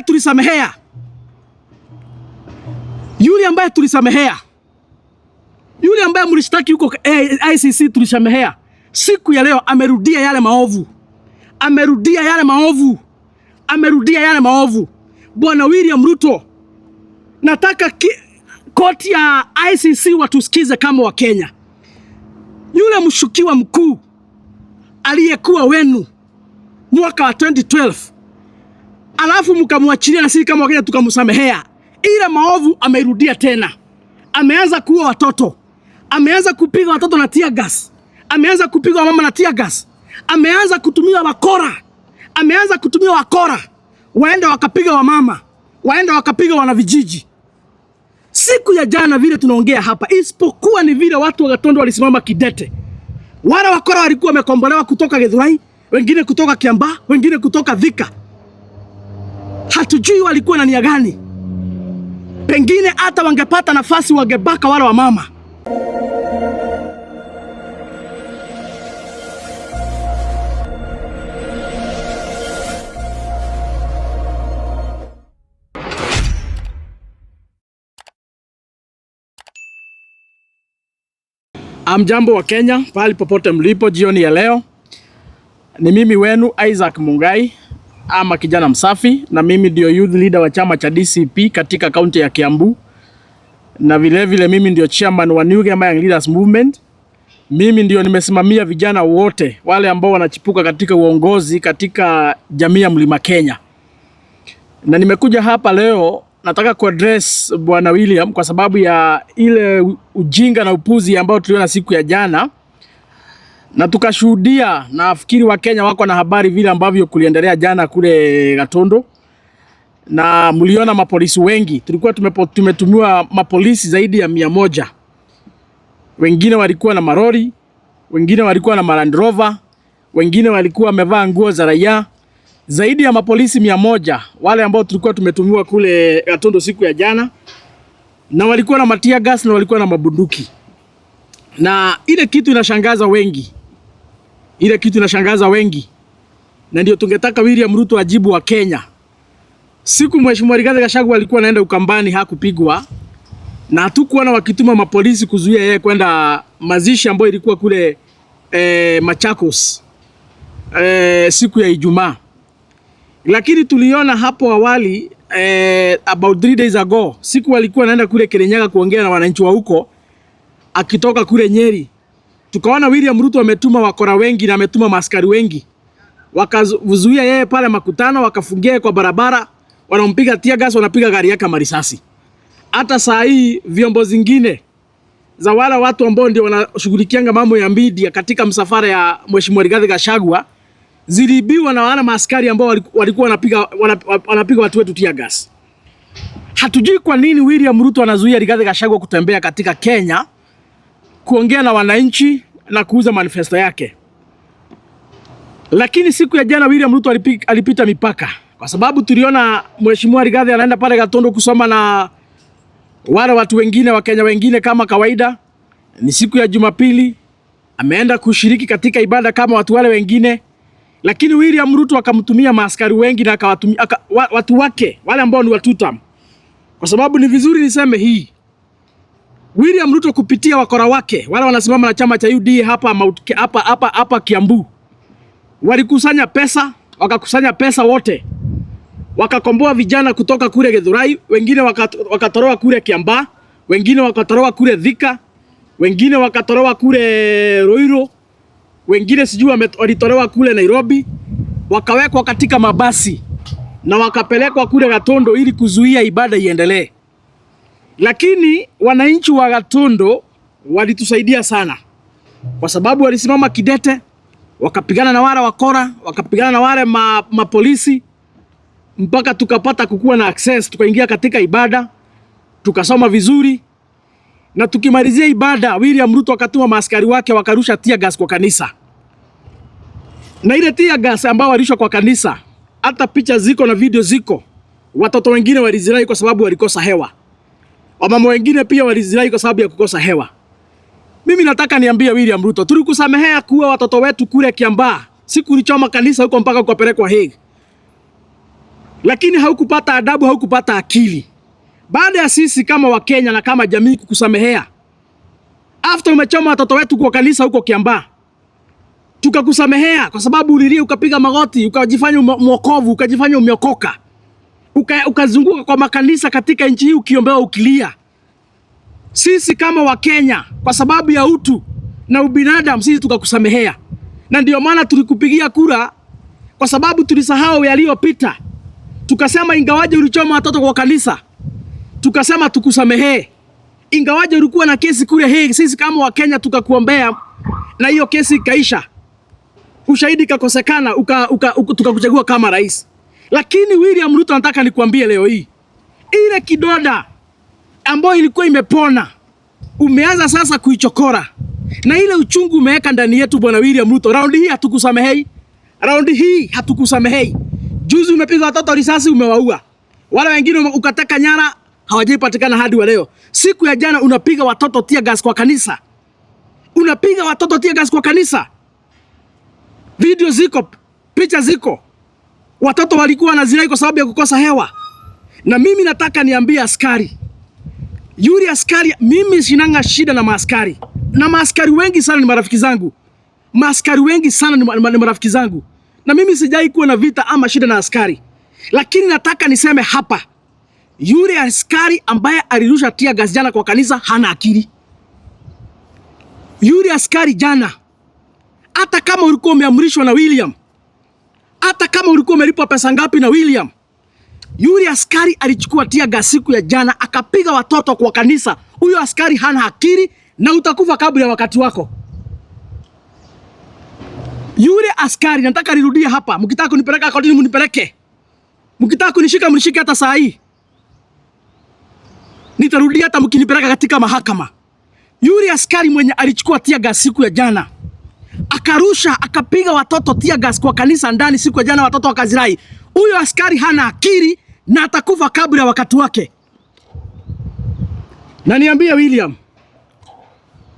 tulisamehea, yule ambaye tulisamehea, yule ambaye mlishtaki huko ICC tulisamehea, siku ya leo amerudia yale maovu, amerudia yale maovu, amerudia yale maovu. Bwana William Ruto, nataka koti ya ICC watusikize kama wa Kenya. Yule mshukiwa mkuu aliyekuwa wenu mwaka wa 2012, alafu mkamwachilia na sisi kama wa Kenya tukamsamehea, ile maovu amerudia tena. Ameanza kuua watoto, ameanza kupiga watoto na tear gas, ameanza kupiga mama na tear gas, ameanza kutumia wakora, ameanza kutumia wakora waende wakapiga wamama, waende wakapiga wanavijiji. Siku ya jana vile tunaongea hapa, isipokuwa ni vile watu wa Gatondo walisimama kidete. Wale wakora walikuwa wamekombolewa kutoka Githurai, wengine kutoka Kiambaa, wengine kutoka Thika. Hatujui walikuwa na nia gani. Pengine hata wangepata nafasi wangebaka wale wa mama. Amjambo wa Kenya, pahali popote mlipo jioni ya leo. Ni mimi wenu Isaac Mungai ama kijana msafi, na mimi ndio youth leader wa chama cha DCP katika kaunti ya Kiambu. Na vile vile mimi ndio chairman wa New Kenya Young Leaders Movement. Mimi ndio nimesimamia vijana wote wale ambao wanachipuka katika uongozi katika jamii ya Mlima Kenya. Na nimekuja hapa leo nataka kuaddress Bwana William kwa sababu ya ile ujinga na upuzi ambao tuliona siku ya jana, na tukashuhudia, na nafikiri wa Kenya wako na habari vile ambavyo kuliendelea jana kule Gatondo. Na mliona mapolisi wengi, tulikuwa tumetumiwa mapolisi zaidi ya 100. Wengine walikuwa na marori, wengine walikuwa na Land Rover, wengine walikuwa wamevaa nguo za raia. Zaidi ya mapolisi 100 wale ambao tulikuwa tumetumiwa kule Gatondo siku ya jana, na walikuwa na matia gas na walikuwa na mabunduki. Na ile kitu inashangaza wengi, ile kitu inashangaza wengi, na ndio tungetaka William Ruto ajibu wa Kenya. Siku Mheshimiwa Rigathi Gachagua alikuwa anaenda Ukambani hakupigwa, na hatukuona wakituma mapolisi kuzuia yeye kwenda mazishi ambayo ilikuwa kule Machakos siku ya Ijumaa. Lakini tuliona hapo awali about 3 days ago, siku walikuwa naenda kule Kirinyaga kuongea na wananchi wa huko akitoka kule Nyeri. Tukaona William Ruto ametuma wakora wengi na ametuma maaskari wengi. Wakazuia yeye pale makutano, wakafungia kwa barabara, wanampiga tear gas, wanapiga gari yake marisasi. Hata saa hii vyombo zingine za wale watu ambao ndio wanashughulikianga mambo ya media katika msafara ya Mheshimiwa Rigathi Gachagua zilibiwa na wale maaskari ambao walikuwa wanapiga watu wetu tear gas. Hatujui kwa nini William Ruto anazuia Rigathi Gachagua kutembea katika Kenya kuongea na wananchi na kuuza manifesto yake. Lakini siku ya jana William Ruto alipita mipaka, kwa sababu tuliona Mheshimiwa Rigathi anaenda pale Gatondo kusoma na wale watu wengine wa Kenya wengine kama kawaida. Ni siku ya Jumapili, ameenda kushiriki katika ibada kama watu wale wengine. Lakini William Ruto akamtumia maaskari wengi na akawatumia watu wake wale ambao ni watutam. Kwa sababu ni vizuri niseme hii, William Ruto kupitia wakora wake wale wanasimama na chama cha UDA hapa Kiambu, walikusanya pesa, wakakusanya pesa wote, wakakomboa vijana kutoka kule Githurai, wengine wakatoroa kule Kiambaa, wengine wakatoroa kule Thika, wengine wakatoroa kule Ruiru, wengine sijui walitolewa kule Nairobi, wakawekwa katika mabasi na wakapelekwa kule Gatondo ili kuzuia ibada iendelee. Lakini wananchi wa Gatondo walitusaidia sana, kwa sababu walisimama kidete, wakapigana na wale wakora, wakapigana na wale mapolisi, mpaka tukapata kukuwa na access, tukaingia katika ibada, tukasoma vizuri. Na tukimalizia ibada, William Ruto akatuma maaskari wake wakarusha tear gas kwa kanisa. Na ile tear gas ambao walishwa kwa kanisa, hata picha ziko na video ziko. Watoto wengine walizirai kwa sababu walikosa hewa. Wamama wengine pia walizirai kwa sababu ya kukosa hewa. Mimi nataka niambie William Ruto, tulikusamehea kuwa watoto wetu kule Kiambaa. Siku ulichoma kanisa huko mpaka ukapelekwa Hague. lakini haukupata adabu, haukupata akili. Baada ya sisi kama Wakenya na kama jamii kukusamehea, after umechoma watoto wetu kwa kanisa huko Kiambaa, tukakusamehea kwa sababu ulilia, ukapiga magoti, ukajifanya mwokovu, ukajifanya umeokoka, ukazunguka kwa makanisa katika nchi hii ukiombea, ukilia. Sisi kama Wakenya kwa sababu ya utu na ubinadamu, sisi tukakusamehea, na ndio maana tulikupigia kura, kwa sababu tulisahau yaliyopita. Tukasema ingawaje ulichoma watoto kwa kanisa, tukasema tukusamehee. Ingawaje ulikuwa na kesi kule Hague, sisi kama Wakenya tukakuombea na hiyo kesi ikaisha, ushahidi kakosekana, tukakuchagua kama rais. Lakini William Ruto, nataka nikuambie leo hii, ile kidoda ambayo ilikuwa imepona umeanza sasa kuichokora, na ile uchungu umeweka ndani yetu. Bwana William Ruto, raundi hii hatukusamehei, raundi hii hatukusamehei. Juzi umepiga watoto risasi, umewaua. Wale wengine ukateka nyara, hawajaipatikana hadi wa leo. Siku ya jana unapiga watoto tear gas kwa kanisa. Unapiga watoto tear gas kwa kanisa. Video ziko, picha ziko. Watoto walikuwa wanazirai kwa sababu ya kukosa hewa. Na mimi nataka niambie askari, yule askari, mimi sinanga shida na maaskari. Na maaskari wengi sana ni marafiki zangu. Maaskari wengi sana ni marafiki zangu. Na mimi sijai kuwa na vita ama shida na askari. Lakini nataka niseme hapa, yule askari ambaye alirusha tear gas jana kwa kanisa hana akili. Yule askari jana, hata kama ulikuwa umeamrishwa na William, hata kama ulikuwa umelipwa pesa ngapi na William, yule askari alichukua tear gas siku ya jana akapiga watoto kwa kanisa. Huyo askari hana akili na utakufa kabla ya wakati wako. Yule askari, nataka nirudie hapa, mkitaka kunipeleka kotini mnipeleke. Mkitaka kunishika mnishike hata saa hii. Nitarudia hata mkinipeleka katika mahakama. Yule askari mwenye alichukua tear gas siku ya jana, akarusha akapiga watoto tear gas kwa kanisa ndani siku ya jana, watoto wakazirai. Huyo askari hana akili na atakufa kabla ya wakati wake. Na niambie William,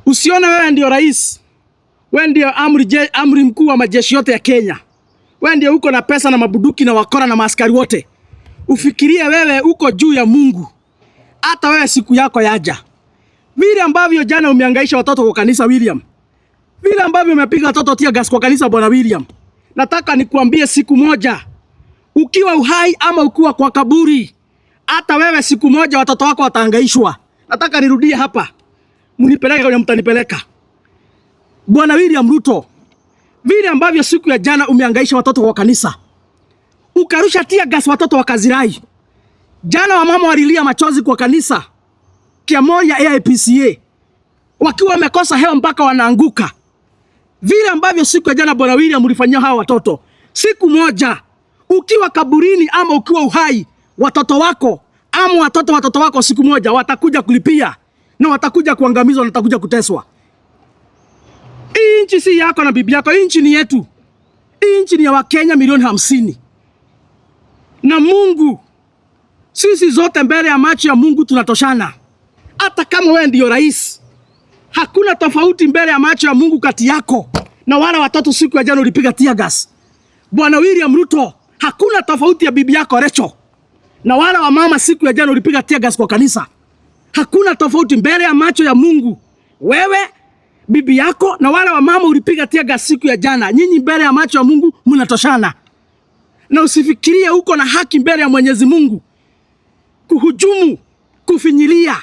usione wewe ndio rais, wewe ndio amri mkuu wa majeshi yote ya Kenya, wewe ndio uko na pesa na mabuduki na wakora na maaskari wote, ufikirie wewe uko juu ya Mungu. Hata wewe siku yako yaja. Vile ambavyo jana umehangaisha watoto kwa kanisa William, vile ambavyo umepiga watoto tear gas kwa kanisa bwana William, nataka nikuambie siku moja, ukiwa uhai ama ukiwa kwa kaburi, hata wewe siku moja watoto wako watahangaishwa. Nataka nirudie hapa, mnipeleke kwenye mtanipeleka. Bwana William Ruto, vile ambavyo siku ya jana umehangaisha watoto kwa kanisa, ukarusha tear gas watoto wakazirai. Jana wamama walilia machozi kwa kanisa Kiamoria AIPCA, wakiwa wamekosa hewa mpaka wanaanguka. Vile ambavyo siku ya jana bwana William ulifanyia hawa watoto, siku moja ukiwa kaburini ama ukiwa uhai, watoto wako ama watoto wako siku moja watakuja kulipia na watakuja kuangamizwa na watakuja kuteswa. Hii nchi si yako na bibi yako, hii nchi ni yetu. Hii nchi ni ya Wakenya milioni 50. Na Mungu, sisi zote mbele ya macho ya Mungu tunatoshana. Hata kama wewe ndio rais, hakuna tofauti mbele ya macho ya Mungu kati yako na wale watoto siku ya jana ulipiga tear gas. Bwana William Ruto, hakuna tofauti ya bibi yako Rachel na wale wa mama siku ya jana ulipiga tear gas kwa kanisa. Hakuna tofauti mbele ya macho ya Mungu. Wewe, bibi yako na wale wa mama ulipiga tear gas siku ya jana, nyinyi mbele ya macho ya Mungu mnatoshana. Na usifikirie uko na haki mbele ya Mwenyezi Mungu kuhujumu, kufinyilia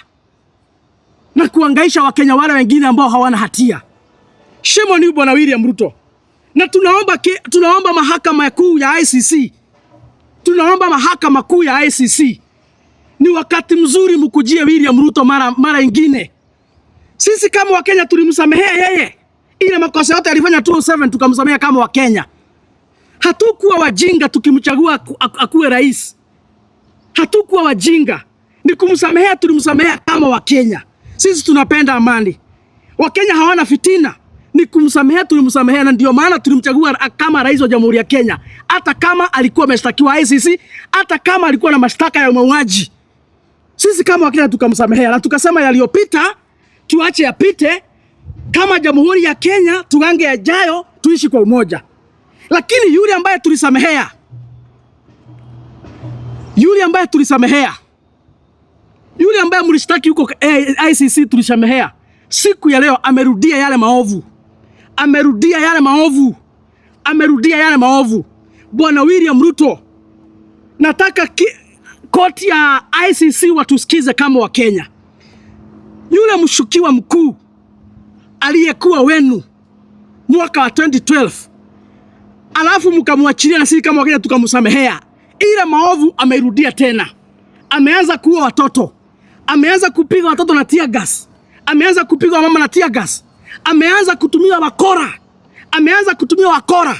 na kuangaisha Wakenya wale wengine ambao hawana hatia. Shame on you bwana William Ruto. Na tunaomba mahakama kuu ya ICC. Tunaomba mahakama kuu ya ICC. Ni wakati mzuri mkujie William Ruto mara ingine. Sisi kama Wakenya tulimsamehea yeye. Ile makosa yote alifanya 2007 tukamsamehea kama Wakenya. Hatukuwa wajinga tukimchagua akuwe rais. Hatukuwa wajinga. Ni kumsamehea, tulimsamehea kama Wakenya. Sisi tunapenda amani. Wakenya hawana fitina. Ni kumsamehea, tulimsamehea, na ndio maana tulimchagua kama rais wa Jamhuri ya Kenya. Hata kama alikuwa ameshtakiwa ICC, hata kama alikuwa na mashtaka ya mauaji. Sisi kama Wakenya tukamsamehea na tukasema yaliyopita tuache yapite. Kama Jamhuri ya Kenya tugange yajayo, tuishi kwa umoja. Lakini yule ambaye tulisamehea, Yule ambaye tulisamehea, yule ambaye mlishtaki huko ICC tulisamehea, siku ya leo amerudia yale maovu. Amerudia yale maovu. Amerudia yale maovu. Bwana William Ruto, nataka koti ya ICC watusikize kama wa Kenya. Yule mshukiwa mkuu aliyekuwa wenu mwaka wa 2012, alafu mkamwachilia na sisi kama Wakenya tukamsamehea, ile maovu amerudia tena. Ameanza kuua watoto, ameanza kupiga watoto na tear gas, ameanza kupiga mama na tear gas, ameanza kutumia wakora, ameanza kutumia wakora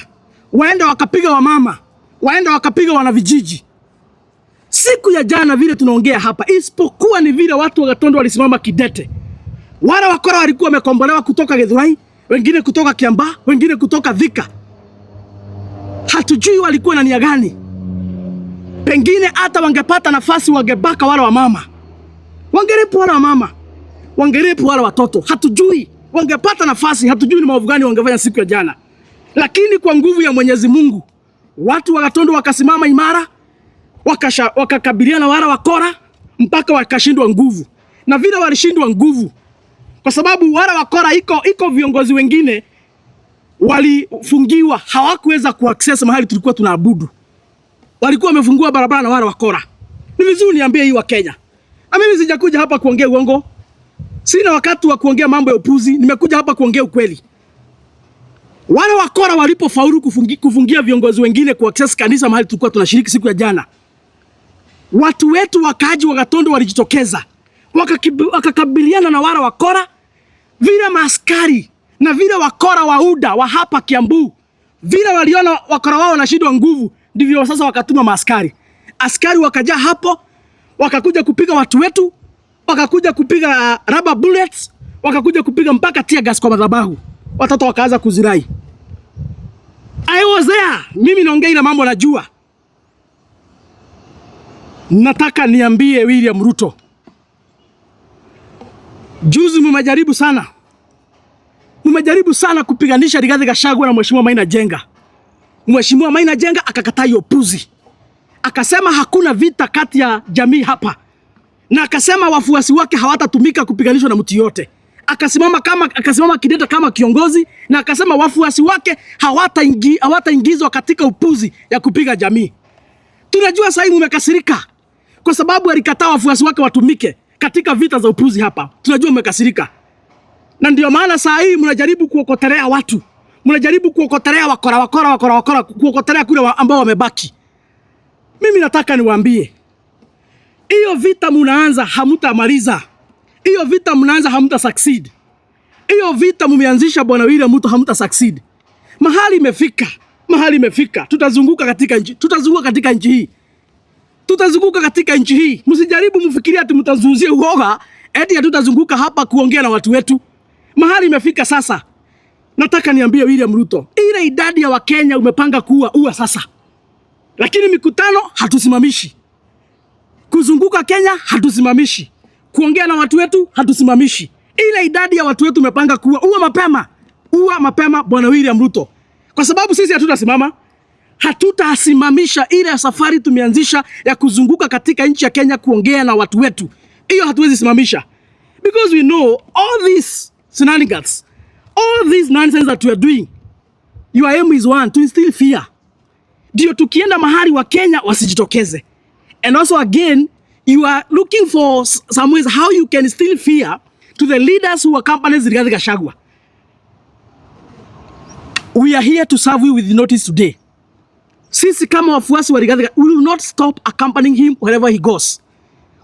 waenda wakapiga wamama, waenda wakapiga wanavijiji. Siku ya jana vile tunaongea hapa, isipokuwa ni vile watu wa Gatundu walisimama kidete. Wale wakora walikuwa wamekombolewa kutoka Githurai, wengine kutoka Kiambaa, wengine kutoka Thika. Hatujui walikuwa na nia gani. Pengine hata wangepata nafasi wangebaka wale wa mama, wangerepu wale wa mama, wangerepu wale watoto. Hatujui wangepata nafasi, hatujui ni maovu gani wangefanya siku ya jana. Lakini kwa nguvu ya Mwenyezi Mungu, watu wa Gatundu wakasimama imara, wakakabiliana na wale wakora mpaka wakashindwa nguvu. Na vile walishindwa nguvu, kwa sababu wale wakora iko viongozi wengine walifungiwa, hawakuweza kuaccess mahali tulikuwa tunaabudu. Walikuwa wamefungua barabara na wale wakora. Ni vizuri niambie hii wa Kenya. Na mimi sijakuja hapa kuongea uongo. Sina wakati wa kuongea mambo ya upuzi, nimekuja hapa kuongea ukweli. Wale wakora walipofaulu kufungia viongozi wengine kuaccess kanisa mahali tulikuwa tunashiriki siku ya jana, watu wetu wakaaji wa Gatundu walijitokeza, wakakabiliana na wale wakora. Vile maaskari na vile wakora wa UDA wa hapa Kiambu, vile waliona wakora wao wanashindwa nguvu, ndivyo sasa wakatuma maaskari. Askari wakaja hapo, wakakuja kupiga watu wetu, wakakuja kupiga rubber bullets, wakakuja kupiga mpaka tear gas kwa madhabahu. Watoto wakaanza kuzirai. I was there. Mimi naongea ile mambo najua. Nataka niambie William Ruto, juzi mmejaribu sana kupiganisha Rigathi Gachagua na Mheshimiwa Maina Jenga. Mheshimiwa Maina Jenga akakataa hiyo puzi. Akasema hakuna vita kati ya jamii hapa. Na akasema wafuasi wake hawatatumika kupiganishwa na mtu yote. Akasimama kidete kama kiongozi, na akasema wafuasi wake hawataingizwa katika upuzi ya kupiga jamii. Tunajua sasa hivi mmekasirika kwa sababu alikataa wafuasi wake watumike katika vita za upuzi hapa. Tunajua mmekasirika. Na ndio maana sasa hivi mnajaribu kuokotelea watu. Mnajaribu kuokotelea wakora, kuokotelea kule ambao wamebaki. Mimi nataka niwaambie, hiyo vita mnaanza hamutamaliza. Hiyo vita mnaanza hamuta succeed. Hiyo vita mmeanzisha Bwana William Ruto hamuta succeed. Mahali imefika. Tutazunguka katika nchi hii. Msijaribu mfikiria ati mtazuuzia uoga eti tutazunguka hapa kuongea na watu wetu. Mahali imefika sasa. Nataka niambie William Ruto, ile idadi ya Wakenya umepanga kuua sasa. Lakini mikutano hatusimamishi. Kuzunguka Kenya hatusimamishi. Kuongea na watu wetu hatusimamishi. Ile idadi ya watu wetu umepanga ua mapema Bwana William Ruto. Kwa sababu sisi hatutasimama. Hatutasimamisha ile safari tumeanzisha ya kuzunguka katika nchi ya Kenya kuongea na watu wetu. Hiyo hatuwezi simamisha. Because we know all these shenanigans, all this nonsense that we are doing, your aim is one, to instill fear. Ndio tukienda mahali wa Kenya wasijitokeze. And also again, you are looking for some ways how you can instill fear to the leaders who accompany Rigathi Gachagua. We are here to serve you with the notice today. Sisi kama wafuasi wa Rigathi, we will not stop accompanying him wherever he goes.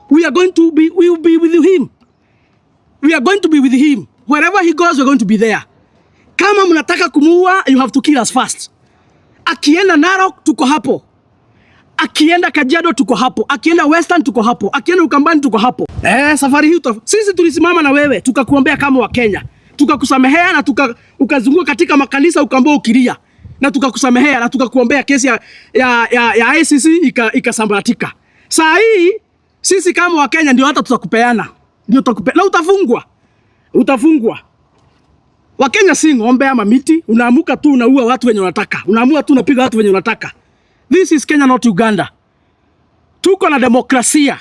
We will be with him. We are going to be with him. Wherever he goes, we are going to be there. Kama mnataka kumuua, you have to kill us first. Akienda Narok, tuko hapo. Akienda Kajiado, tuko hapo. Akienda Western, tuko hapo. Akienda Ukambani, tuko hapo. Safari hii sisi tulisimama na wewe, tukakuombea kama wa Kenya. Tukakusamehea na ukazunguka katika makanisa ukaambia ukilia. Na tukakusamehea na tukakuombea kesi ya ICC ikasambaratika. Saa hii sisi kama wa Kenya ndio hata tutakupeana. Na utafungwa. Wakenya si ng'ombe ama miti, unaamuka tu unaua watu wenye unataka. Unaamua tu unapiga watu wenye unataka. This is Kenya, not Uganda. Tuko na demokrasia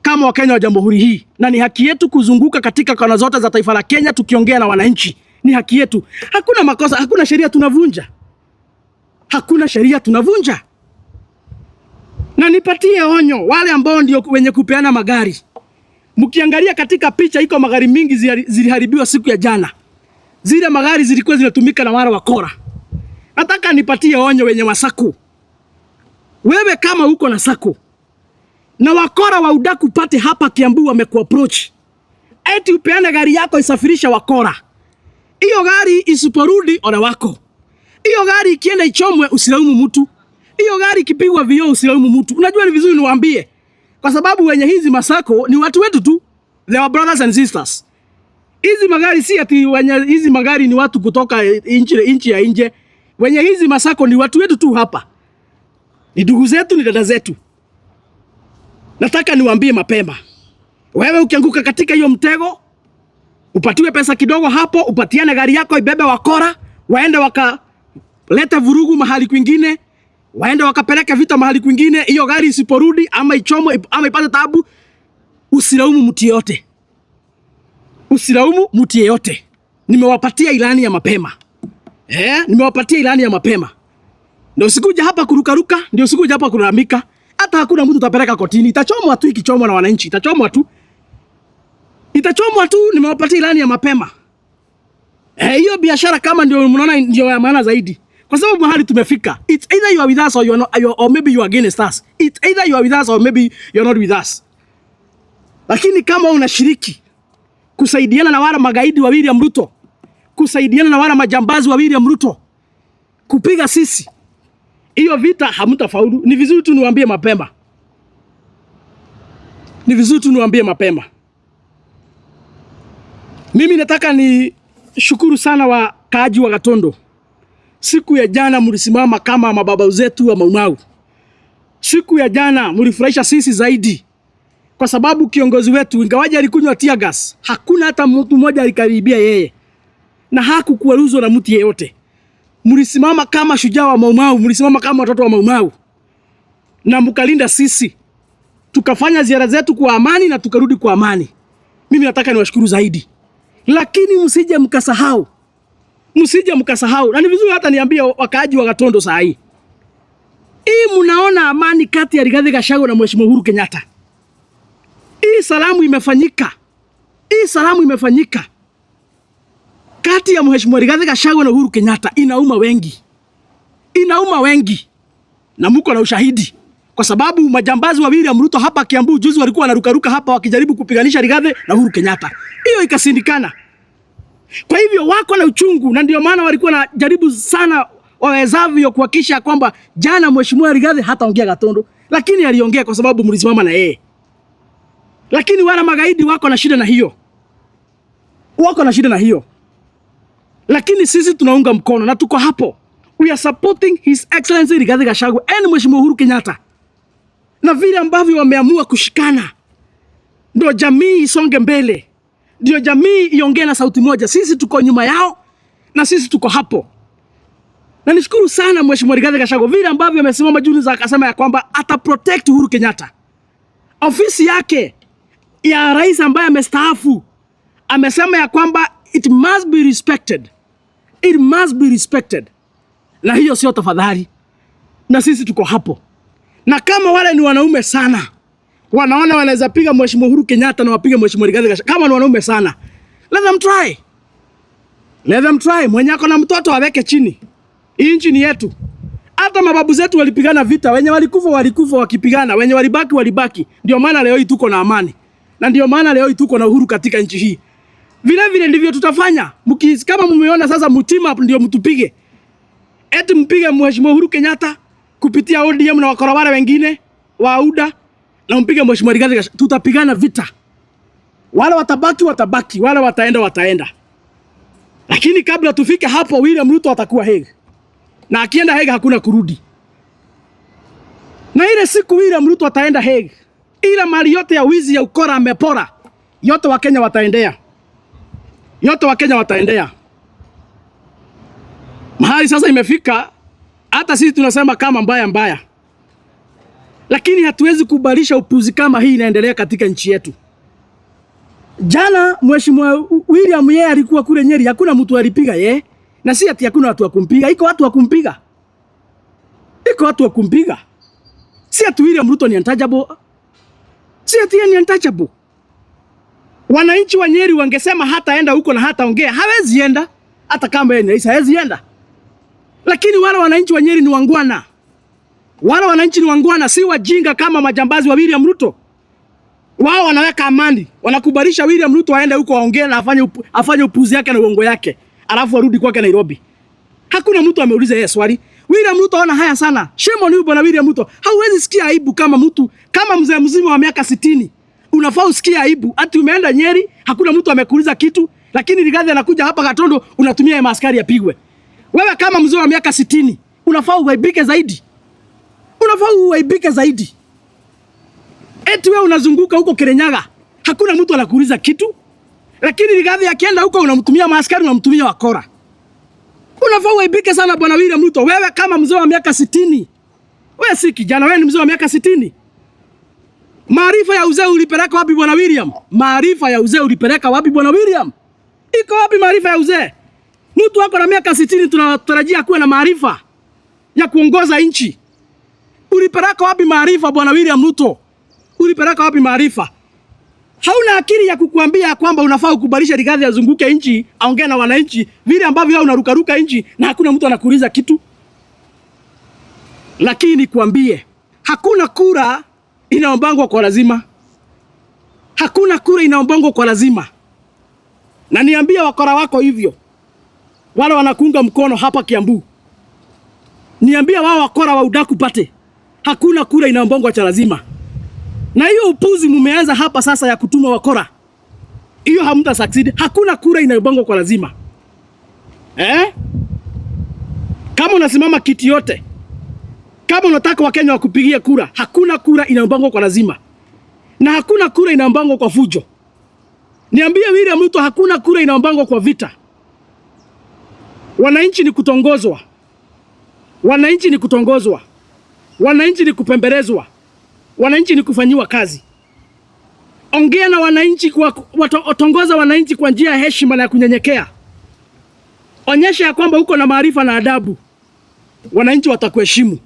kama Wakenya wa jamhuri hii, na ni haki yetu kuzunguka katika kona zote za taifa la Kenya tukiongea na wananchi. Ni haki yetu. Hakuna makosa, hakuna sheria tunavunja. Hakuna sheria tunavunja. Na nipatie onyo wale ambao ndio wenye kupeana magari. Mkiangalia katika picha iko magari mingi ziliharibiwa siku ya jana. Zile magari zilikuwa zinatumika na wale wakora. Nataka nipatie onyo wenye wasako. Wewe kama uko na sako na wakora wa udaku pate hapa Kiambu wamekuapproach, eti upeane gari yako isafirisha wakora. Hiyo gari isiporudi ole wako. Hiyo gari ikienda ichomwe usilaumu mtu. Hiyo gari ikipigwa vioo usilaumu mtu. Unajua ni vizuri niwaambie, kwa sababu wenye hizi masako ni watu wetu tu. They are brothers and sisters. Hizi magari si ati wenye hizi magari ni watu kutoka inchi ya nje. Wenye hizi masako ni watu wetu tu hapa. Ni ndugu zetu, ni dada zetu. Nataka niwaambie mapema. Wewe ukianguka katika hiyo mtego, upatiwe pesa kidogo hapo, upatiane gari yako ibebe wakora, waende wakaleta vurugu mahali kwingine, waende wakapeleka vita mahali kwingine. Hiyo gari isiporudi ama ichomwe ama ipate taabu, usilaumu mtu yeyote. Usilaumu mtu yeyote. Nimewapatia ilani ya mapema. Nimewapatia ilani ya mapema. Ndio sikuja hapa kurukaruka, ndio sikuja hapa kulalamika. Hata hakuna mtu utapeleka kotini. Itachomwa tu, ikichomwa na wananchi. Itachomwa tu. Itachomwa tu, nimewapatia ilani ya mapema. Hiyo biashara kama ndio mnaona ndio ya maana zaidi. Kwa sababu mahali tumefika, it's either you are with us or you are not, or maybe you are against us. It's either you are with us or maybe you are not with us. Lakini kama unashiriki kusaidiana na wale magaidi wa William Ruto, kusaidiana na wale majambazi wa William Ruto kupiga sisi, hiyo vita hamtafaulu. Ni vizuri tu niwaambie mapema. Ni vizuri tu niwaambie mapema. Mimi nataka ni shukuru sana wakaaji wa Gatondo. Siku ya jana mlisimama kama mababa zetu wa Mau Mau. Siku ya jana mlifurahisha sisi zaidi, kwa sababu kiongozi wetu ingawaje alikunywa tear gas, hakuna hata mtu mmoja alikaribia yeye, na hakukuwaruzwa na mtu yeyote. Mlisimama kama shujaa wa Mau Mau, mlisimama kama watoto wa Mau Mau, na mkalinda sisi. Tukafanya ziara zetu kwa amani na tukarudi kwa amani. Mimi nataka niwashukuru zaidi. Lakini msije mkasahau. Msije mkasahau. Na ni vizuri hata niambie wakaaji wa Gatondo saa hii. Hii mnaona amani kati ya Rigathi Gachagua na Mheshimiwa Uhuru Kenyatta. Hii salamu imefanyika. Hii salamu imefanyika kati ya Mheshimiwa Rigathi Gachagua na Uhuru Kenyatta. Inauma wengi. Inauma wengi. Na mko na ushahidi. Kwa sababu majambazi wa William Ruto hapa Kiambu juzi walikuwa wanarukaruka hapa wakijaribu kupiganisha Rigathi na Uhuru Kenyatta. Hiyo ikasindikana. Kwa hivyo wako na uchungu, na ndio maana walikuwa na jaribu sana wawezavyo kuhakikisha kwamba jana Mheshimiwa Rigathi hataongea Gatondo, lakini aliongea kwa sababu mlisimama na yeye. Lakini wala magaidi wako na shida na hiyo. Wako na shida na hiyo. Lakini sisi tunaunga mkono na tuko hapo. We are supporting His Excellency Rigathi Gachagua and Mheshimiwa Uhuru Kenyatta. Na vile ambavyo wameamua kushikana, ndio jamii isonge mbele. Ndio jamii iongee na sauti moja. Sisi tuko nyuma yao na sisi tuko hapo. Na nishukuru sana Mheshimiwa Rigathi Gachagua vile ambavyo amesimama juu za akasema ya kwamba ata protect Uhuru Kenyatta. Ofisi yake ya rais ambaye amestaafu amesema ya kwamba it must be respected. It must be respected. Na hiyo sio tafadhali. Na sisi tuko hapo. Na kama wale ni wanaume sana, wanaona wanaweza piga Mheshimiwa Uhuru Kenyatta na wapige Mheshimiwa Rigathi Gachagua, kama ni wanaume sana, let them try. Let them try. Mwenye ako na mtoto aweke chini. Hii nchi ni yetu. Hata mababu zetu walipigana vita, wenye walikufa wakipigana, wenye walibaki. Ndio maana leo hii tuko na amani. Na ndio maana leo hii tuko na uhuru katika nchi hii. Vile vile ndivyo tutafanya. Kama mmeona sasa mtima ndio mtupige. Eti mpige Mheshimiwa Uhuru Kenyatta kupitia ODM na wakora wale wengine wa UDA, na mpige Mheshimiwa Rigathi Gachagua. Tutapigana vita. Wale watabaki, wale wataenda. Lakini kabla tufike hapo, William Ruto atakuwa Hague. Na akienda Hague hakuna kurudi. Na ile siku William Ruto ataenda Hague, ile mali yote ya wizi ya ukora amepora, yote Wakenya wataendea. Yote Wakenya wataendea. Mahali sasa imefika, hata sisi tunasema kama mbaya. Lakini hatuwezi kubalisha upuzi kama hii inaendelea katika nchi yetu. Jana Mheshimiwa William yeye alikuwa kule Nyeri, hakuna mtu alipiga yeye. Na si ati hakuna watu wa kumpiga, iko watu wa kumpiga. Iko watu wa kumpiga. Si ati William Ruto ni untouchable. Si ati ni untouchable. Wananchi wa Nyeri wangesema hataenda huko na hataongea, hawezi enda. Hata kama yeye ni rais hawezi enda. Lakini wale wananchi wa Nyeri ni wangwana. Wale wananchi ni wangwana, si wajinga kama majambazi wa William Ruto. Wao wanaweka amani, wanakubalisha William Ruto aende huko aongee na afanye upuzi yake na uongo yake, alafu arudi kwake Nairobi. Hakuna mtu ameuliza yeye swali. William Ruto ana haya sana. Shame on you bwana William Ruto. Hauwezi sikia aibu kama mtu, kama mzee mzima wa miaka 60. Unafaa usikie aibu. Ati umeenda Nyeri, hakuna mtu amekuuliza kitu, lakini Rigathi anakuja hapa Katondo unatumia maaskari yapigwe. Wewe kama mzee wa miaka 60, unafaa uaibike zaidi. Unafaa uaibike zaidi. Eti wewe unazunguka huko Kirinyaga, hakuna mtu anakuuliza kitu, lakini Rigathi akienda huko unamtumia maaskari, unamtumia wakora. Unafaa uaibike sana bwana William Ruto. Wewe kama mzee wa miaka 60. Wewe si kijana, wewe ni mzee wa miaka 60. Maarifa ya uzee ulipeleka wapi bwana William? Maarifa ya uzee ulipeleka wapi bwana William? Iko wapi maarifa ya uzee? Mtu wako na miaka 60 tunatarajia kuwa na maarifa ya kuongoza nchi. Ulipeleka wapi maarifa bwana William Ruto? Ulipeleka wapi maarifa? Hauna akili ya kukuambia kwamba unafaa ukubalisha Rigathi azunguke nchi, aongee na wananchi vile ambavyo wewe unarukaruka nchi na hakuna mtu anakuuliza kitu. Lakini kuambie, hakuna kura inaombangwa kwa lazima. Hakuna kura inaombangwa kwa lazima. Na niambia wakora wako hivyo, wale wanakuunga mkono hapa Kiambu, niambia wao wakora wa udaku pate, hakuna kura inaombangwa cha lazima. Na hiyo upuzi mumeanza hapa sasa ya kutuma wakora, hiyo hamta succeed. Hakuna kura inayobangwa kwa lazima. Kama unasimama kiti yote, kama unataka Wakenya wakupigia kura, hakuna kura inayobangwa kwa lazima. Na hakuna kura inayobangwa kwa fujo. Niambie William Ruto, hakuna kura inayobangwa kwa vita. Wananchi ni kutongozwa. Wananchi ni kutongozwa. Wananchi ni kupembelezwa. Wananchi ni kufanyiwa kazi. Ongea na wananchi, watongoza wananchi kwa njia ya heshima na kunyenyekea. Onyesha ya kwamba uko na maarifa na adabu. Wananchi watakuheshimu.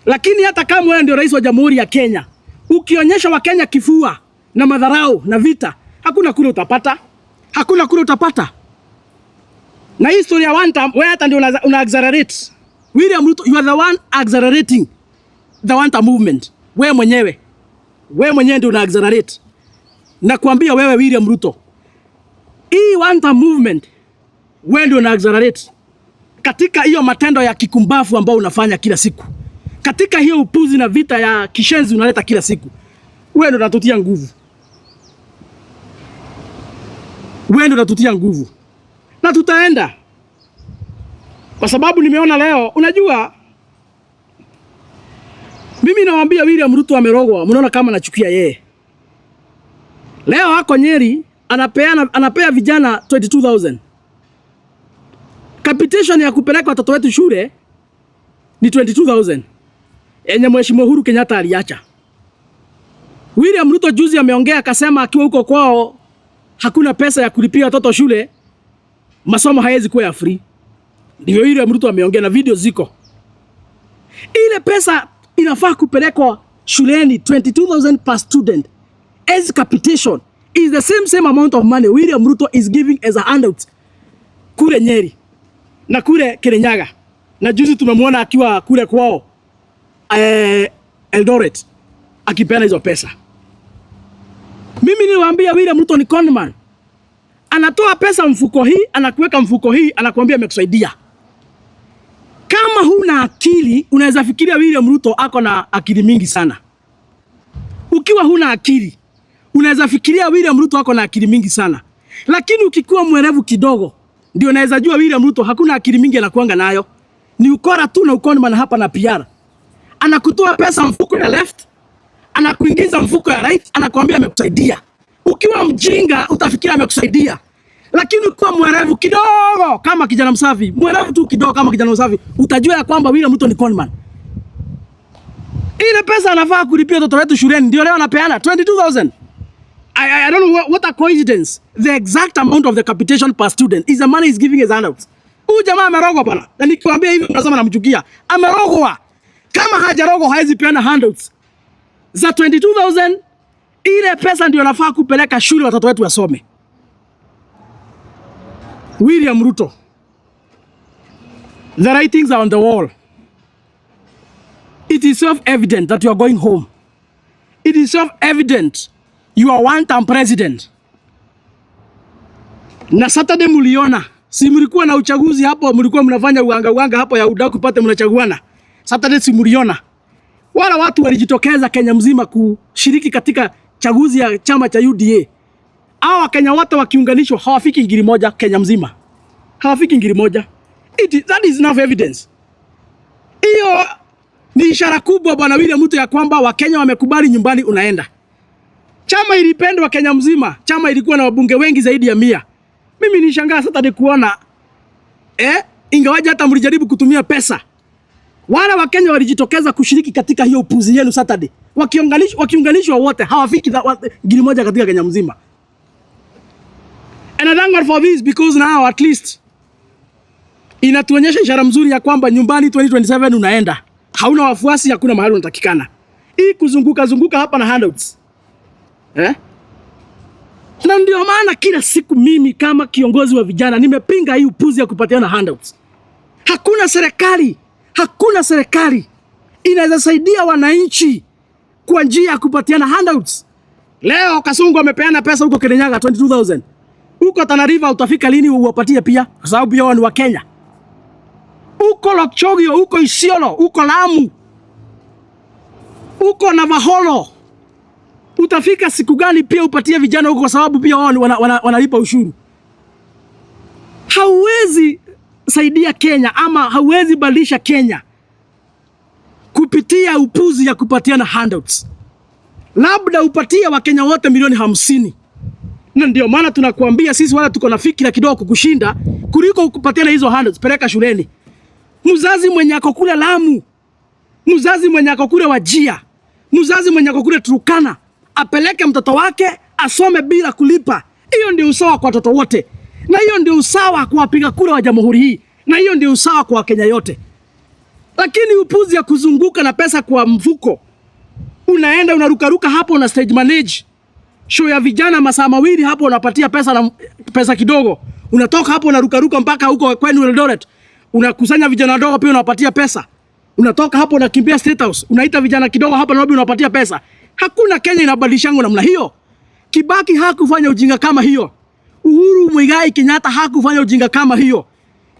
Lakini hata kama wewe ndio rais wa Jamhuri ya Kenya, ukionyesha Wakenya kifua na madharau na vita, hakuna kura utapata. Hakuna kura utapata. Na hii story ya one time, wewe hata ndio una accelerate. William Ruto, you are the one accelerating the one time movement. Wewe mwenyewe ndio una accelerate. Na kuambia wewe William Ruto, hii one time movement wewe ndio una accelerate katika hiyo matendo ya kikumbafu ambao unafanya kila siku. Katika hiyo upuzi na vita ya kishenzi unaleta kila siku. Wewe ndio unatutia nguvu. Wewe ndio unatutia nguvu. Na tutaenda. Kwa sababu nimeona leo, unajua mimi nawaambia William Ruto amerogwa, mnaona kama nachukia yeye. Leo hako Nyeri anapea vijana 22,000. Capitation ya kupeleka watoto wetu shule ni 22,000. Yenye Mheshimiwa Uhuru Kenyatta aliacha. William Ruto juzi ameongea akasema akiwa huko kwao hakuna pesa ya kulipia watoto shule, masomo hayezi kuwa ya free. Ndio William Ruto ameongea na video ziko. Ile pesa inafaa kupelekwa shuleni 22,000 per student as capitation is the same amount of money William Ruto is giving as a handout kule Nyeri na kule Kirinyaga. Na juzi tumemwona akiwa kule kwao Eldoret akipeana hizo pesa. Mimi niliwaambia William Ruto ni conman. Anatoa pesa mfuko hii, anakuweka mfuko hii, anakuambia amekusaidia. Kama huna akili, unaweza fikiria William Ruto ako na akili mingi sana. Ukiwa huna akili, unaweza fikiria William Ruto ako na akili mingi sana. Lakini ukikuwa mwerevu kidogo, ndio unaweza jua William Ruto hakuna akili mingi anakuanga nayo. Ni ukora tu na ukonman hapa na PR. Anakutoa pesa mfuko ya left, anakuingiza mfuko ya right, anakuambia amekusaidia. Ukiwa mjinga utafikiria amekusaidia. Lakini ukiwa mwerevu kidogo kama kijana msafi, mwerevu tu kidogo kama kijana msafi, utajua ya kwamba William Ruto ni conman. Ile pesa anafaa kulipia watoto wetu shuleni ndio leo anapeana 22,000. I don't know what a coincidence. The exact amount of the capitation per student is the money he's giving as handouts. Huyu jamaa amerogwa bana. Na nikiwaambia hivi unasema namchukia. Amerogwa. Kama hajarogwa hawezi peana handouts za 22,000. Ile pesa ndio anafaa kupeleka shule watoto wetu wasome. William Ruto. The writings are on the wall. It is self-evident that you are going home. It is self-evident you are one-term president. Na Saturday muliona, si mlikuwa na uchaguzi hapo, mlikuwa mnafanya uanga hapo ya udaku pate mnachaguana. Saturday si muliona. Wala watu walijitokeza Kenya mzima kushiriki katika chaguzi ya chama cha UDA. Hawa Kenya wote wakiunganishwa hawafiki ngiri moja Kenya mzima. Hawafiki ngiri moja. That is enough evidence. Hiyo ni ishara kubwa bwana William Ruto ya kwamba Wakenya wamekubali nyumbani unaenda. Chama ilipendwa Kenya mzima. Chama ilikuwa na wabunge wengi zaidi ya 100. Mimi nishangaa Saturday kuona ingawaje hata mlijaribu kutumia pesa. Wale Wakenya walijitokeza kushiriki katika hiyo upuzi yenu Saturday. Wakiunganishwa wote hawafiki ngiri moja katika Kenya mzima. And I thank God for this because now at least inatuonyesha ishara mzuri ya kwamba nyumbani 2027 unaenda. Hauna wafuasi, hakuna mahali unatakikana. Hii kuzunguka hapa na handouts. Na ndio maana kila siku mimi kama kiongozi wa vijana nimepinga hii upuzi ya kupatiana handouts. Hakuna serikali inaweza saidia wananchi kwa njia ya kupatiana handouts. Leo Kasongo amepeana pesa huko Kirinyaga 22,000. Huko Tana River utafika lini uwapatie pia? Kwa sababu pia ni wa Kenya. Huko Lokchogio, huko Isiolo, huko Lamu, huko Navaholo. Utafika siku gani pia upatie vijana huko kwa sababu pia wao wanalipa ushuru? Hauwezi saidia Kenya ama hauwezi badilisha Kenya kupitia upuzi ya kupatiana handouts. Labda upatie Wakenya wote milioni 50. Na ndio maana tunakuambia sisi wala tuko na fikira kidogo kukushinda kuliko kupatiana hizo handouts. Peleka shuleni. Mzazi mwenye ako kule Lamu, mzazi mwenye ako kule Wajia, mzazi mwenye ako kule Turkana apeleke mtoto wake asome bila kulipa. Hiyo ndio usawa kwa watoto wote. Na hiyo ndio usawa kwa wapiga kura wa jamhuri hii. Na hiyo ndio usawa kwa Kenya yote. Lakini upuzi ya kuzunguka na pesa kwa mfuko. Unaenda unarukaruka hapo na stage manage. Show ya vijana masaa mawili hapo unapatia pesa kidogo. Unatoka hapo unarukaruka mpaka huko kwenu Eldoret. Unakusanya vijana wadogo pia unapatia pesa. Unatoka hapo unakimbia State House. Unaita vijana kidogo hapa Nairobi unapatia pesa. Hakuna Kenya inabadilishangu namna hiyo. Kibaki hakufanya ujinga kama hiyo. Uhuru Muigai Kenyatta hakufanya ujinga kama hiyo.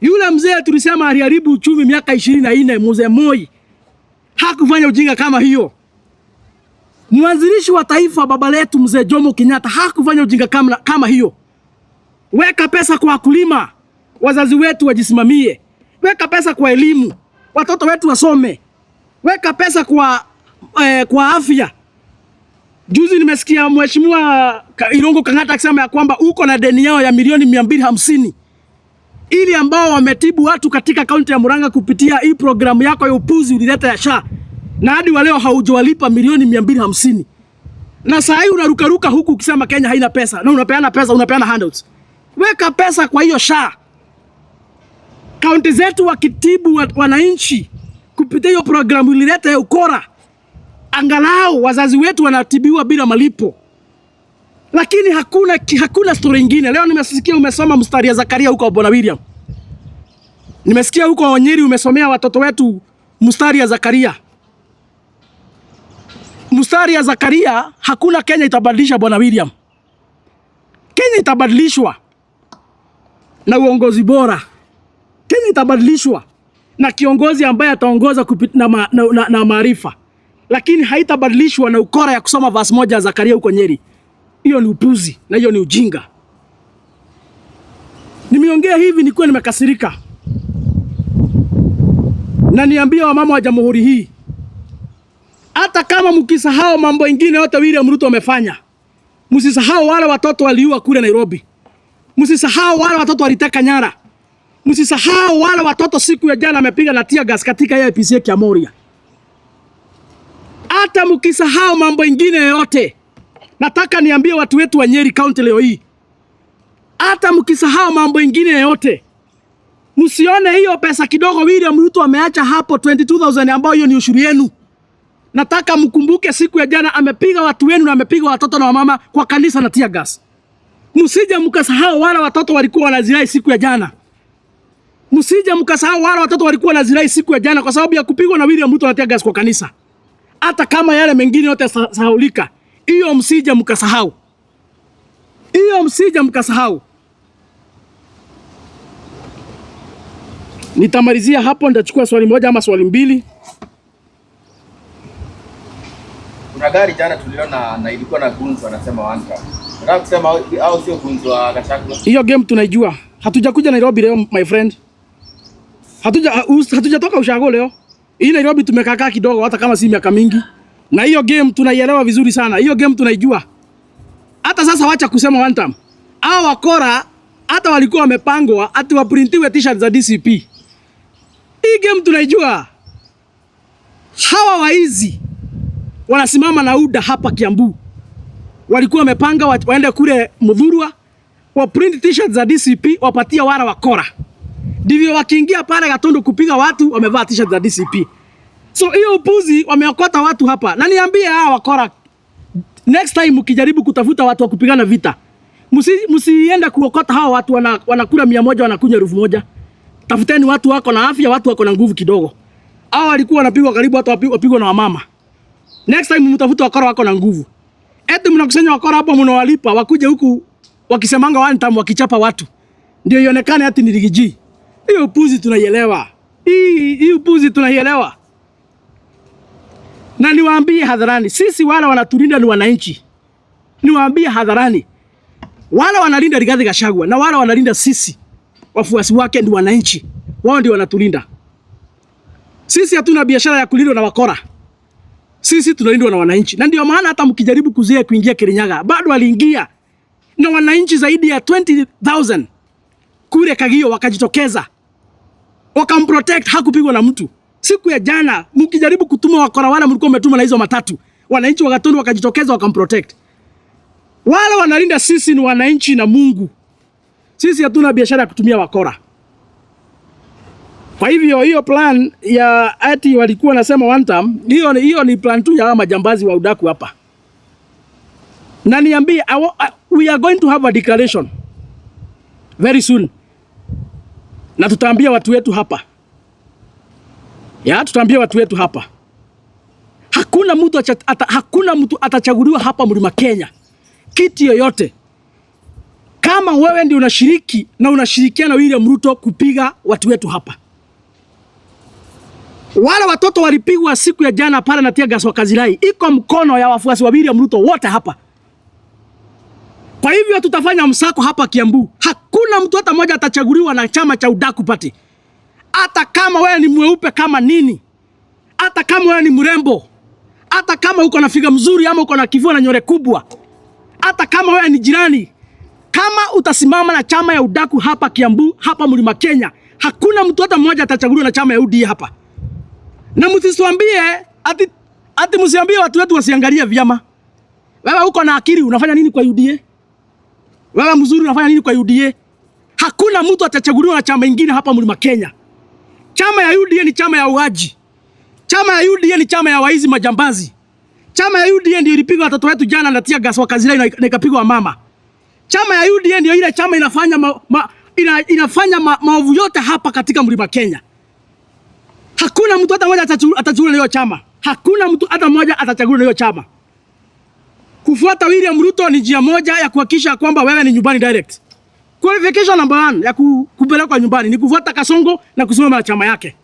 Yule mzee tulisema aliharibu uchumi miaka 24 mzee Moi. Hakufanya ujinga kama hiyo. Mwanzilishi wa taifa baba letu mzee Jomo Kenyatta hakufanya ujinga kama hiyo. Weka pesa kwa wakulima. Wazazi wetu wajisimamie. Weka pesa kwa elimu. Watoto wetu wasome. Weka pesa kwa afya. Juzi nimesikia mheshimiwa Irungu Kang'ata akisema ya kwamba uko na deni yao ya milioni 250. Ili ambao wametibu watu katika kaunti ya Murang'a kupitia hii programu yako ya upuzi ulileta ya SHA. Na hadi wa leo haujawalipa milioni 250. Na saa hii unarukaruka huku ukisema Kenya haina pesa. Na unapeana pesa, unapeana handouts. Weka pesa kwa hiyo SHA. Kaunti zetu wakitibu wananchi kupitia hiyo programu ilileta ya ukora. Angalau wazazi wetu wanatibiwa bila malipo. Lakini hakuna story nyingine. Leo nimesikia umesoma mstari ya Zakaria huko Bwana William. Nimesikia huko Nyeri umesomea watoto wetu mstari ya Zakaria. Mstari ya Zakaria hakuna Kenya itabadilisha Bwana William. Kenya itabadilishwa na uongozi bora. Kenya itabadilishwa na kiongozi ambaye ataongoza na maarifa. Lakini haitabadilishwa na ukora ya kusoma verse moja ya Zakaria huko Nyeri. Hiyo ni upuzi na hiyo ni ujinga. Nimeongea hivi nikuwa nimekasirika. Na niambia wamama wa jamhuri hii. Hata kama mkisahau mambo mengine yote William Ruto amefanya. Msisahau wale watoto waliua kule Nairobi. Msisahau wale watoto waliteka nyara. Msisahau wale watoto siku ya jana amepiga na tear gas katika APC ya Moria. Hata mkisahau mambo ingine yote, nataka niambie watu wetu wa Nyeri County leo hii, hata mkisahau mambo ingine yote, msione hiyo pesa kidogo William Ruto ameacha hapo 22,000 ambayo hiyo ni ushuru yenu. Nataka mkumbuke siku ya jana amepiga watu wenu na amepiga watoto na wamama kwa kanisa na tear gas. Msije mkasahau wale watoto walikuwa wanazirai siku ya jana. Msije mkasahau wale watoto walikuwa wanazirai siku ya jana kwa sababu ya kupigwa na William Ruto na tear gas kwa kanisa. Hata kama yale mengine yote sahaulika, hiyo msije mkasahau. Hiyo msije mkasahau. Nitamalizia hapo, nitachukua swali moja ama swali mbili. Kuna gari jana tuliona na ilikuwa na gunzo anasema wanta. Nataka kusema au sio gunzo wa Gachagua? Hiyo game tunaijua. Hatujakuja Nairobi leo my friend. Hatujatoka ushago leo. Hii Nairobi tumekaa kidogo hata kama si miaka mingi. Na hiyo game tunaielewa vizuri sana. Hiyo game tunaijua. Hata sasa wacha kusema one time. Hao wakora hata walikuwa wamepangwa ati waprintiwe t-shirt za DCP. Hii game tunaijua. Hawa waizi wanasimama na UDA hapa Kiambu. Walikuwa wamepanga waende kule Muthurwa wa print t-shirt za DCP wapatia wara wakora. Ndivyo wakiingia pale Gatundu kupiga watu wamevaa t-shirt za DCP. So hiyo upuzi wameokota watu hapa. Na niambie hawa wakora, next time mkijaribu kutafuta watu wa kupigana vita, msiende kuokota hawa watu wanakula 100 wanakunywa 1000. Tafuteni watu wako na afya, watu wako na nguvu kidogo. Hao walikuwa wanapigwa karibu watu wapigwa na wamama. Next time mtafuta wakora wako na nguvu. Eti mnakusanya wakora hapo mnawalipa wakuje huku wakisemanga one time wakichapa watu. Ndio ionekane ati ni ligiji. Hiyo upuzi tunaielewa. Hii upuzi tunaielewa. Na niwaambie hadharani, sisi wale wanatulinda ni wananchi. Niwaambie hadharani, wale wanalinda Rigathi Gachagua na wale wanalinda sisi wafuasi wake ni wananchi. Wao ndio wanatulinda. Sisi hatuna biashara ya kulindwa na wakora. Sisi tunalindwa na wananchi. Na ndio maana hata mkijaribu kuzuia kuingia Kirinyaga, bado waliingia. Na wananchi zaidi ya 20,000 kule Kagio wakajitokeza. Wakamprotect, hakupigwa na mtu. Siku ya jana mkijaribu kutuma wakora wala mlikuwa umetuma na hizo matatu. Wananchi wa Gatundu wakajitokeza wakamprotect. Wale wanalinda sisi ni wananchi na Mungu. Sisi hatuna biashara ya kutumia wakora. Kwa hivyo hiyo plan ya ati walikuwa nasema one time, hiyo ni plan tu ya majambazi wa udaku hapa. Na niambie, we are going to have a declaration very soon. Na tutaambia watu wetu hapa. Tutaambia watu wetu hapa. Hakuna mtu atachaguliwa hapa Mlima Kenya. Kiti yoyote. Kama wewe ndio unashiriki na unashirikiana na William Ruto kupiga watu wetu hapa. Wale watoto walipigwa siku ya jana pale na tear gas wakazirai. Iko mkono ya wafuasi wa William Ruto wote hapa. Kwa hivyo tutafanya msako hapa Kiambu. Hakuna mtu hata mmoja atachaguliwa na chama cha udaku party. Hata kama wewe ni mweupe kama nini. Hata kama wewe ni mrembo. Hata kama uko na figa mzuri ama uko na kifua na nywele kubwa. Hata kama wewe ni jirani. Kama utasimama na chama ya udaku hapa Kiambu, hapa Mlima Kenya, hakuna mtu hata mmoja atachaguliwa na chama ya UDA hapa. Na msituambie ati msiambie watu wetu wasiangalie vyama. Wewe uko na akili unafanya nini kwa UDA? Wewe mzuri unafanya nini kwa UDA? Hakuna mtu atachaguliwa na chama kingine hapa Mlima Kenya. Chama ya UDA ni chama ya uaji. Chama ya UDA ni chama ya waizi majambazi. Chama ya UDA ndio ilipiga watoto wetu jana na tear gas wakazilai na ikapigwa mama. Chama ya UDA ndio ile chama inafanya maovu yote hapa katika Mlima Kenya. Hakuna mtu hata mmoja atachaguliwa na hiyo chama. Hakuna mtu hata mmoja atachaguliwa na hiyo chama. Kufuata William Ruto ni njia moja ya kuhakikisha kwamba wewe ni nyumbani direct. Qualification number 1 ya kupelekwa nyumbani ni kufuata Kasongo na kusimama na chama yake.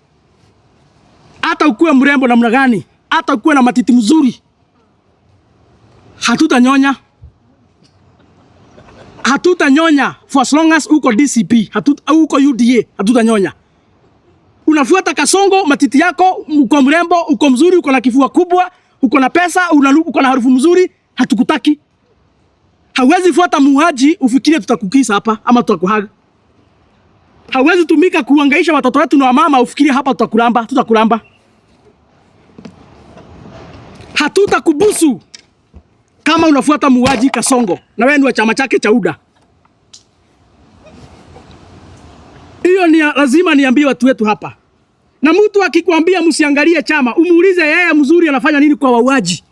Hata ukuwe mrembo namna gani, hata ukuwe na matiti mzuri, hatutanyonya. Hatutanyonya for as long as uko DCP, uko UDA, hatutanyonya. Unafuata Kasongo, matiti yako, uko mrembo, uko mzuri, uko na kifua kubwa, uko na pesa, uko na harufu mzuri, hatukutaki. Hawezi fuata muhaji ufikirie tutakukisa hapa ama tutakuhaga. Hawezi tumika kuhangaisha watoto wetu na mama ufikirie hapa tutakulamba. Hatutakubusu kama unafuata muuaji Kasongo na wewe ni wa chama chake cha UDA. Hiyo ni lazima niambie watu wetu hapa. Na mtu akikwambia msiangalie chama, umuulize yeye mzuri anafanya nini kwa wauaji.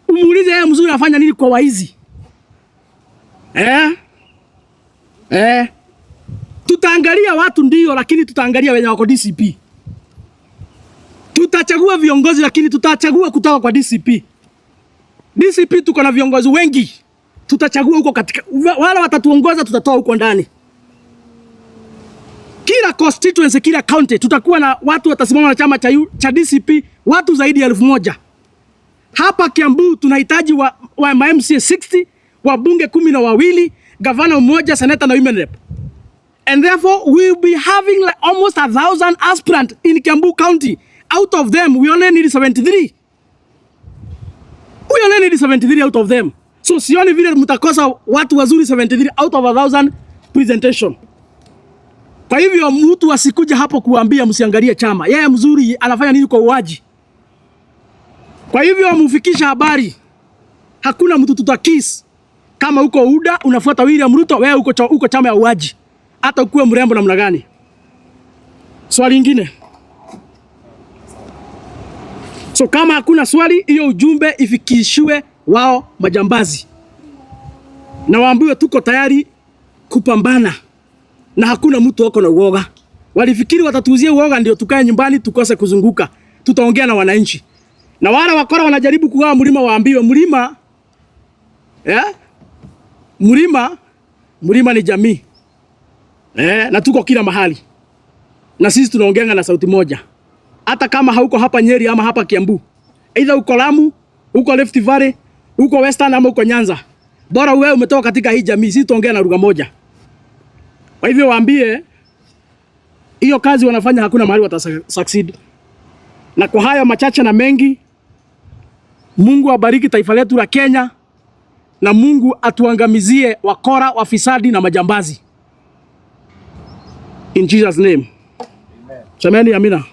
Umuulize yeye mzuri anafanya nini kwa waizi. Tutaangalia watu ndio, lakini tutaangalia wenye wako DCP. Tutachagua viongozi, lakini tutachagua kutoka kwa DCP. DCP tuko na viongozi wengi. Tutachagua huko katika wale watatuongoza, tutatoa huko ndani. Kila constituency, kila county tutakuwa na watu watasimama na chama cha DCP, watu zaidi ya 1000. Hapa Kiambu tunahitaji wa MCA 60, wabunge 12, gavana mmoja, seneta na women rep. And therefore we will be having like almost 1,000 aspirants in Kiambu County. Out of them we only need 73. We only need 73 out of them. So sioni vile mtakosa watu wazuri 73 out of 1,000 presentation. Kwa hivyo mtu asikuja hapo kuambia msiangalie chama. Yeye mzuri anafanya nini kwa uaji. Kwa hivyo mufikisha habari. Hakuna mtu tutakis. Kama uko UDA unafuata William Ruto, wewe uko chama ya uaji. Hata ukuwe mrembo namna gani. Swali lingine. So kama hakuna swali, hiyo ujumbe ifikishwe wao majambazi. Na waambiwe tuko tayari kupambana. Na hakuna mtu wako na uoga. Walifikiri watatuzia uoga ndio tukae nyumbani tukose kuzunguka. Tutaongea na wananchi. Na wale wakora wanajaribu kugawa mlima, waambiwe mlima mlima ni jamii. Na tuko kila mahali. Na sisi tunaongea na sauti moja. Hata kama hauko hapa Nyeri ama hapa Kiambu. Either uko Lamu, uko Rift Valley, uko Western ama uko Nyanza. Bora wewe umetoka katika hii jamii, sisi tuongea na lugha moja. Kwa hivyo waambie hiyo kazi wanafanya hakuna mahali watasucceed. Na kwa haya machache na mengi, Mungu abariki taifa letu la Kenya na Mungu atuangamizie wakora, wafisadi na majambazi. In Jesus name. Amen. Semeni amina.